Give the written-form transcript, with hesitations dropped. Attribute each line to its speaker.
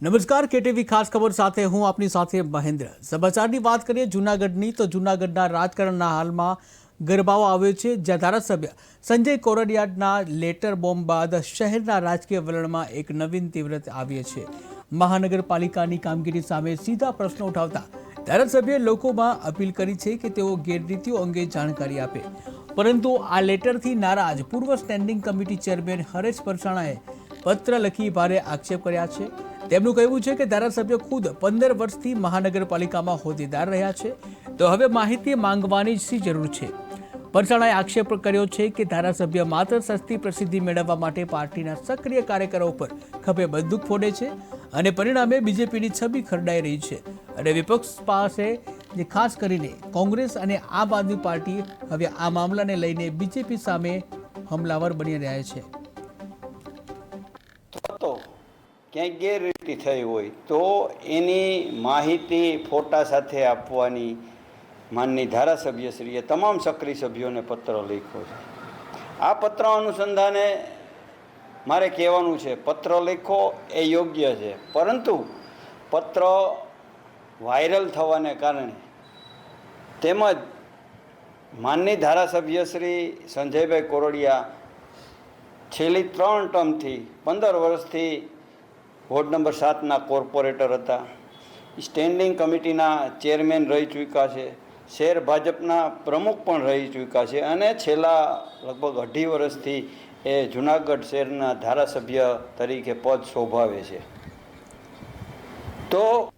Speaker 1: નમસ્કાર, કેટીવી ખાસ ખબર સાથે હું આપની સાથે મહેન્દ્ર. સમાચારની વાત કરીએ જૂનાગઢની, તો જૂનાગઢના રાજકારણના હાલમાં ગરબાઓ આવ્યો છે, જ્યાં ધારાસભ્ય સંજય કોરડિયાના લેટર બોમ્બ બાદ શહેરના રાજકીય વલણમાં એક નવીન તીવ્રતા આવી છે. મહાનગરપાલિકાની કામગીરી સામે સીધા પ્રશ્નો ઉઠાવતા ધારાસભ્યે લોકોમાં અપીલ કરી છે કે તેઓ ગેરરીતિઓ અંગે જાણકારી આપે. પરંતુ આ લેટરથી નારાજ પૂર્વ સ્ટેન્ડિંગ કમિટી ચેરમેન હરેશ પરસાણાએ પત્ર લખી ભારે આક્ષેપ કર્યા છે. તેમનું કહેવું છે કે ધારાસભ્ય ખુદ 15 વર્ષથી મહાનગરપાલિકામાં હોદ્દેદાર રહ્યા છે, તો હવે માહિતી માંગવાની શી જરૂર છે. પરસાણાએ આક્ષેપ કર્યો છે કે ધારાસભ્ય માત્ર સસ્તી પ્રસિદ્ધિ મેળવવા માટે પાર્ટીના સક્રિય કાર્યકરો ઉપર ખભે બંદૂક ફોડે છે અને પરિણામે બીજેપીની છબી ખરડાઈ રહી છે. અને વિપક્ષ પાસે જે ખાસ કરીને કોંગ્રેસ અને આમ આદમી પાર્ટી હવે આ મામલાને લઈને બીજેપી સામે હમલાવર બની રહ્યા છે.
Speaker 2: ક્યાંય ગેરરીતિ થઈ હોય તો એની માહિતી ફોટા સાથે આપવાની માનની ધારાસભ્યશ્રીએ તમામ સક્રિય સભ્યોને પત્ર લખ્યો છે. આ પત્ર અનુસંધાને મારે કહેવાનું છે, પત્ર લખો એ યોગ્ય છે, પરંતુ પત્ર વાયરલ થવાને કારણે તેમજ માનની ધારાસભ્યશ્રી સંજયભાઈ કોરડિયા છેલ્લી 3 ટર્મથી 15 વર્ષથી વોર્ડ નંબર 7ના કોર્પોરેટર હતા, સ્ટેન્ડિંગ કમિટીના ચેરમેન રહી ચૂક્યા છે, શહેર ભાજપના પ્રમુખ પણ રહી ચૂક્યા છે અને છેલ્લા લગભગ 2.5 વર્ષથી એ જૂનાગઢ શહેરના ધારાસભ્ય તરીકે પદ શોભાવે છે. તો